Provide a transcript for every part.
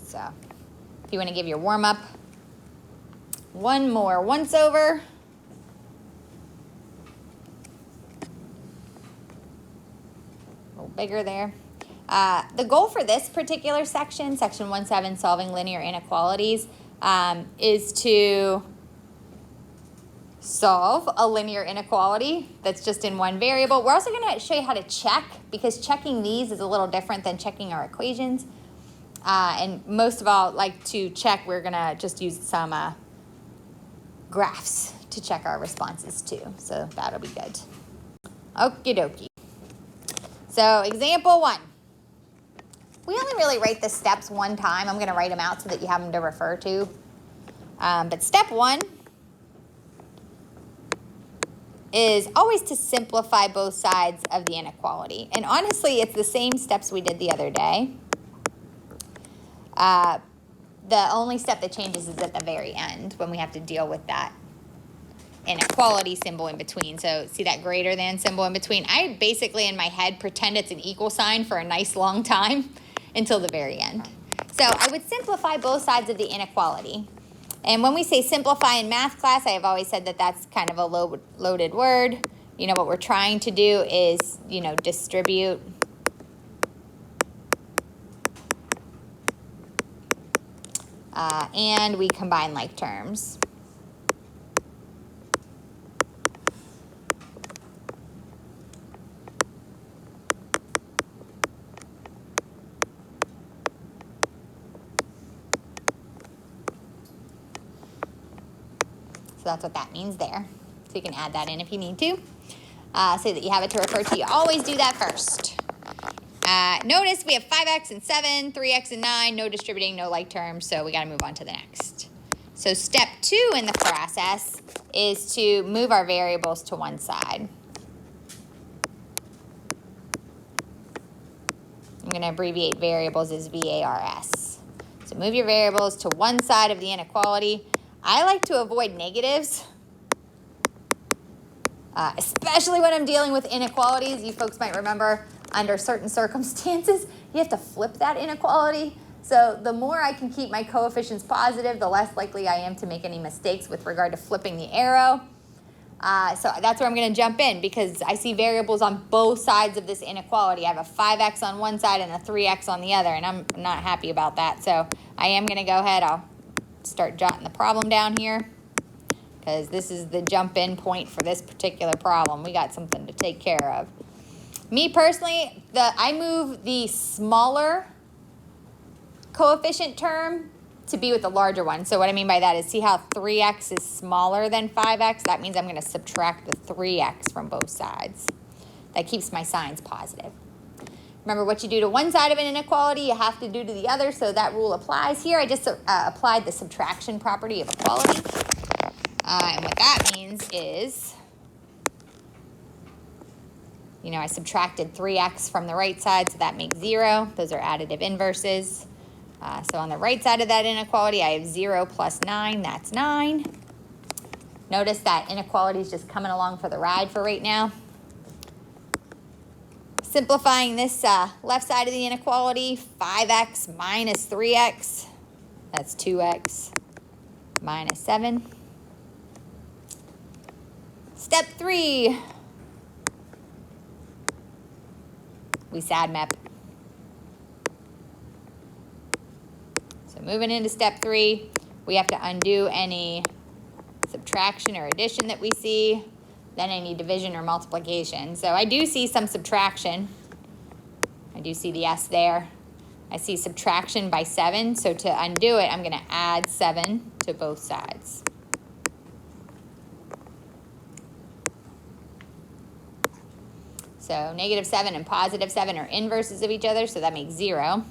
So if you want to give your warm-up one more once over. A little bigger there. The goal for this particular section, section 1.7, solving linear inequalities, is to solve a linear inequality that's just in one variable. We're also going to show you how to check, because checking these is a little different than checking our equations. And most of all, like to check, we're going to just use some graphs to check our responses too. So that'll be good. Okie dokie. So example 1. We only really write the steps one time. I'm going to write them out so that you have them to refer to. But step 1 is always to simplify both sides of the inequality. And honestly, it's the same steps we did the other day. The only step that changes is at the very end when we have to deal with that inequality symbol in between. So see that greater than symbol in between? I basically in my head pretend it's an equal sign for a nice long time until the very end. So I would simplify both sides of the inequality. And when we say simplify in math class, I have always said that that's kind of a loaded word. You know, what we're trying to do is, you know, distribute and we combine like terms. So that's what that means there. So you can add that in if you need to, so that you have it to refer to. You always do that first. Notice we have 5x and 7, 3x and 9, no distributing, no like terms, so we got to move on to the next. So step 2 in the process is to move our variables to one side. I'm going to abbreviate variables as VARS. So move your variables to one side of the inequality. I like to avoid negatives, especially when I'm dealing with inequalities. You folks might remember under certain circumstances, you have to flip that inequality. So the more I can keep my coefficients positive, the less likely I am to make any mistakes with regard to flipping the arrow. So that's where I'm going to jump in, because I see variables on both sides of this inequality. I have a 5x on one side and a 3x on the other, and I'm not happy about that. So I am going to go ahead. I'll start jotting the problem down here, because this is the jump in point for this particular problem. We got something to take care of. Me personally, I move the smaller coefficient term to be with the larger one. So what I mean by that is, see how 3x is smaller than 5x? That means I'm going to subtract the 3x from both sides. That keeps my signs positive. Remember, what you do to one side of an inequality, you have to do to the other, so that rule applies here. I just applied the subtraction property of equality. And what that means is, you know, I subtracted 3x from the right side, so that makes 0. Those are additive inverses. So on the right side of that inequality, I have 0 plus 9, that's 9. Notice that inequality is just coming along for the ride for right now. Simplifying this left side of the inequality, 5x minus 3x, that's 2x minus 7. Step 3, we SAD map. So moving into step 3, we have to undo any subtraction or addition that we see, then any division or multiplication. So I do see some subtraction. I do see the S there. I see subtraction by 7, so to undo it, I'm going to add 7 to both sides. So negative 7 and positive 7 are inverses of each other, so that makes 0.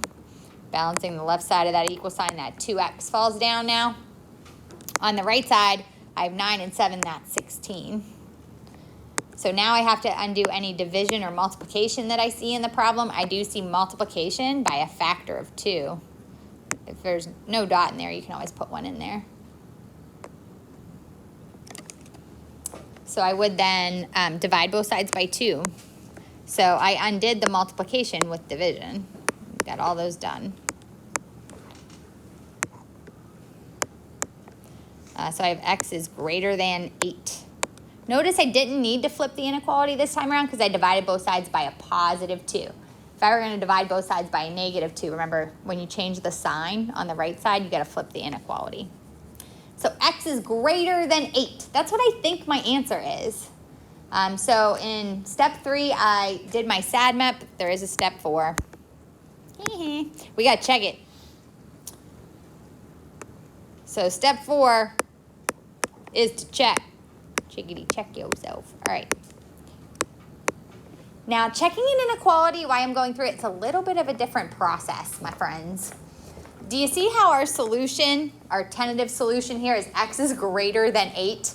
Balancing the left side of that equal sign, that 2x falls down now. On the right side, I have 9 and 7, that's 16. So now I have to undo any division or multiplication that I see in the problem. I do see multiplication by a factor of 2. If there's no dot in there, you can always put 1 in there. So I would then divide both sides by 2. So I undid the multiplication with division. Got all those done. So I have x is greater than 8. Notice I didn't need to flip the inequality this time around because I divided both sides by a positive 2. If I were going to divide both sides by a negative 2, remember when you change the sign on the right side, you got to flip the inequality. So x is greater than 8. That's what I think my answer is. So in step 3, I did my SAD map. There is a step 4. We got to check it. So step 4 is to check. Chickity, check yourself. All right. Now, checking an inequality, why I'm going through it, it's a little bit of a different process, my friends. Do you see how our solution, our tentative solution here is x is greater than 8?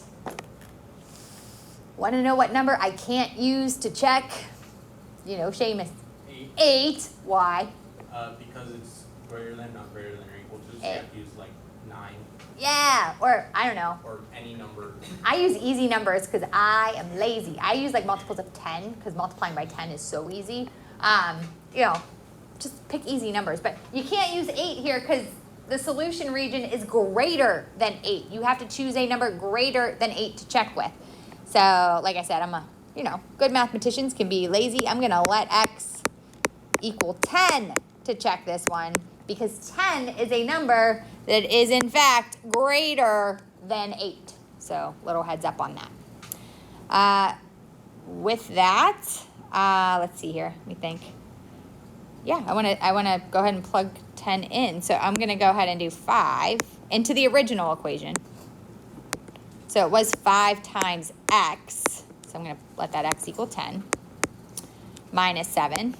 Want to know what number I can't use to check? You know, Seamus. 8. 8. Why? Because it's greater than, not greater than or equal to, so you have to use like 9. Yeah, or I don't know. Or any number. I use easy numbers because I am lazy. I use like multiples of 10 because multiplying by 10 is so easy. You know, just pick easy numbers. But you can't use 8 here because the solution region is greater than 8. You have to choose a number greater than 8 to check with. So, like I said, good mathematicians can be lazy. I'm going to let x equal 10 to check this one because 10 is a number that is, in fact, greater than 8. So, little heads up on that. With that, let's see here. Let me think. Yeah, I want to go ahead and plug 10 in. So, I'm going to go ahead and do 5 into the original equation. So, it was 5 times x. So, I'm going to let that x equal 10 minus 7.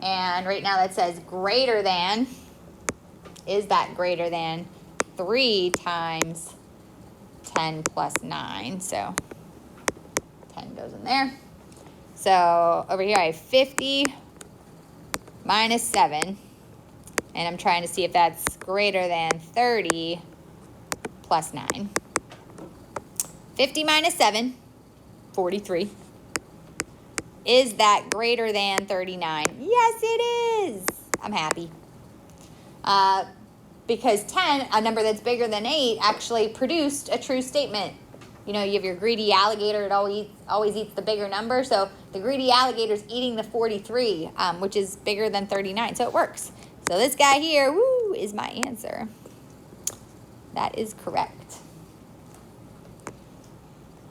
And right now that says greater than. Is that greater than 3 times 10 plus 9? So 10 goes in there. So over here I have 50 minus 7. And I'm trying to see if that's greater than 30 plus 9. 50 minus 7, 43. Is that greater than 39? Yes, it is. I'm happy. Because 10, a number that's bigger than 8, actually produced a true statement. You know, you have your greedy alligator, it always eats the bigger number. So the greedy alligator's eating the 43, which is bigger than 39. So it works. So this guy here, woo, is my answer. That is correct.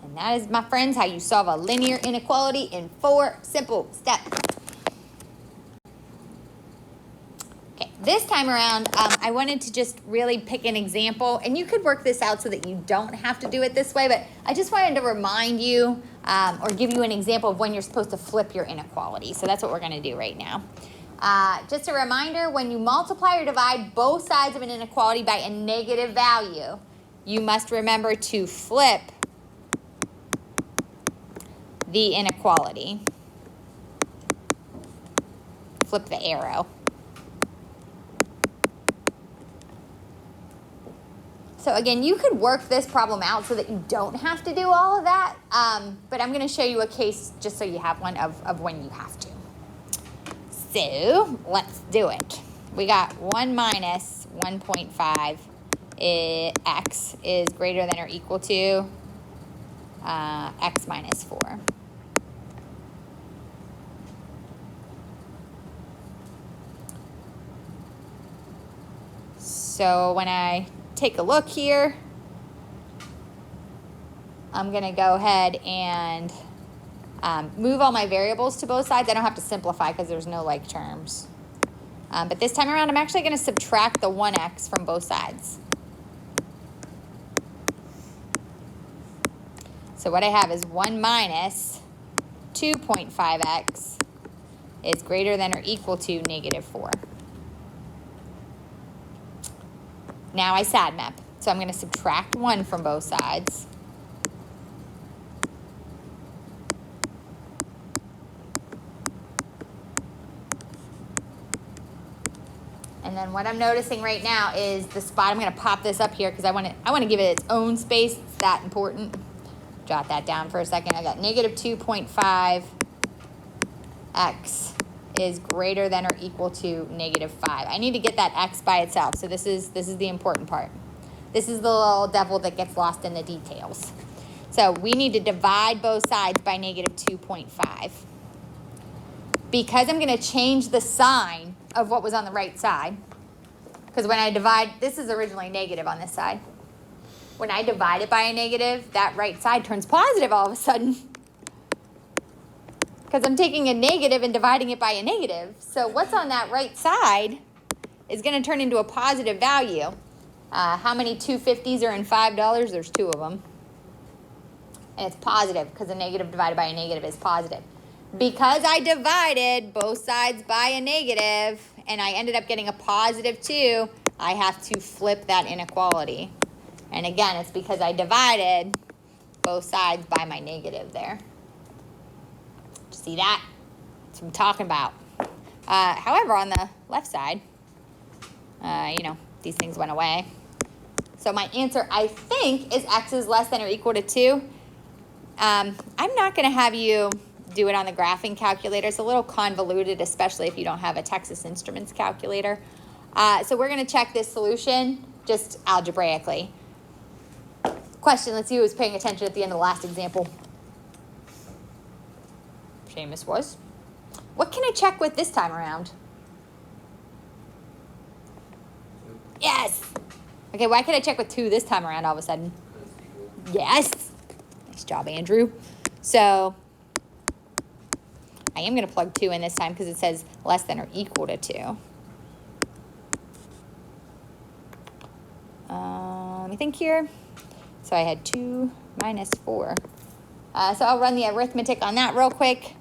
And that is, my friends, how you solve a linear inequality in 4 simple steps. Okay, this time around, I wanted to just really pick an example. And you could work this out so that you don't have to do it this way. But I just wanted to remind you or give you an example of when you're supposed to flip your inequality. So that's what we're going to do right now. Just a reminder, when you multiply or divide both sides of an inequality by a negative value, you must remember to flip the inequality. Flip the arrow. So again, you could work this problem out so that you don't have to do all of that, but I'm going to show you a case just so you have one of when you have to. So let's do it. We got 1 minus 1.5 x is greater than or equal to x minus 4. So when I take a look here, I'm going to go ahead and move all my variables to both sides. I don't have to simplify because there's no like terms. But this time around, I'm actually going to subtract the 1x from both sides. So what I have is 1 minus 2.5x is greater than or equal to negative 4. Now I SAD map. So I'm going to subtract 1 from both sides. And then what I'm noticing right now is the spot. I'm going to pop this up here because I want to give it its own space. It's that important. Jot that down for a second. I got negative 2.5 x is greater than or equal to negative 5. I need to get that x by itself. So this is the important part. This is the little devil that gets lost in the details. So we need to divide both sides by negative 2.5. Because I'm going to change the sign of what was on the right side, because when I divide, this is originally negative on this side. When I divide it by a negative, that right side turns positive all of a sudden. Because I'm taking a negative and dividing it by a negative. So what's on that right side is going to turn into a positive value. How many 250s are in $5? There's 2 of them. And it's positive because a negative divided by a negative is positive. Because I divided both sides by a negative and I ended up getting a positive 2, I have to flip that inequality. And again, it's because I divided both sides by my negative there. See that? That's what I'm talking about. However, on the left side, you know, these things went away. So my answer, I think, is x is less than or equal to 2. I'm not going to have you do it on the graphing calculator. It's a little convoluted, especially if you don't have a Texas Instruments calculator. So we're going to check this solution just algebraically. Question, let's see who was paying attention at the end of the last example. Seamus was. What can I check with this time around? Yes! Okay, why can I check with 2 this time around all of a sudden? Yes! Nice job, Andrew. So, I am going to plug 2 in this time because it says less than or equal to 2. Let me think here. So I had 2 minus 4. So I'll run the arithmetic on that real quick.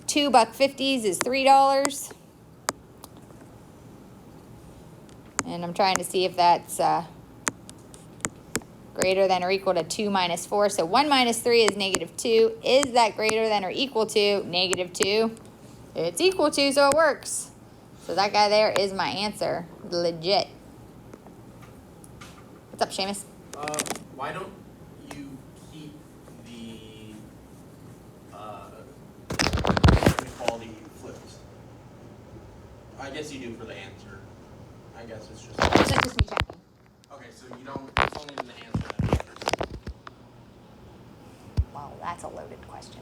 2 $1.50s is $3. And I'm trying to see if that's greater than or equal to 2 minus 4. So 1 minus 3 is negative 2. Is that greater than or equal to negative 2? It's equal to, so it works. So that guy there is my answer. Legit. What's up, Seamus? Why don't you keep the inequality flipped? I guess you do for the answer. I guess it's just. That's just me checking. Okay, so you don't. It's only in the answer that matters. Well, that's a loaded question.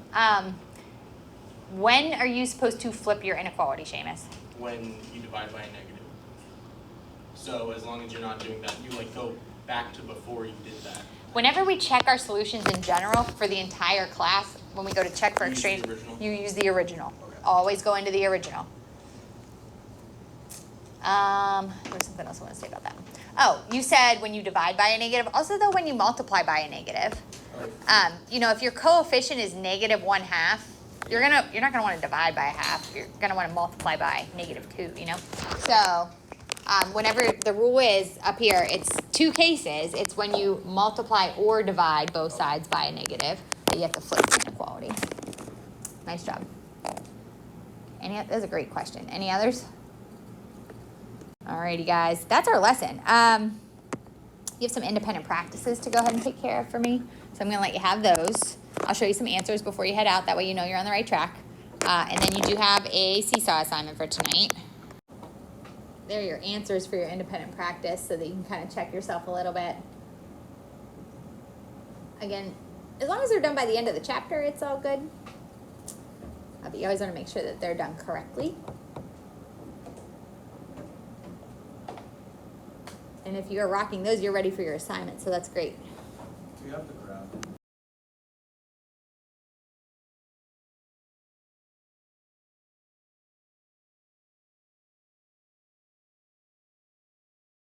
When are you supposed to flip your inequality, Seamus? When you divide by a negative. So as long as you're not doing that, you like go back to before you did that. Whenever we check our solutions in general for the entire class, when we go to check for You use exchange, the original? you use the original. Okay. Always go into the original. There's something else I want to say about that. Oh, you said when you divide by a negative. Also, though, when you multiply by a negative. Okay. You know, if your coefficient is negative 1/2, you're not gonna want to divide by a half. You're gonna want to multiply by negative 2. You know, so. Whenever the rule is up here, it's 2 cases. It's when you multiply or divide both sides by a negative that you have to flip the inequality. Nice job. That was a great question. Any others? Alrighty, guys. That's our lesson. You have some independent practices to go ahead and take care of for me. So I'm going to let you have those. I'll show you some answers before you head out. That way you know you're on the right track. And then you do have a seesaw assignment for tonight. There are your answers for your independent practice so that you can kind of check yourself a little bit. Again, as long as they're done by the end of the chapter, it's all good. But you always want to make sure that they're done correctly. And if you are rocking those, you're ready for your assignment, so that's great. Do you have the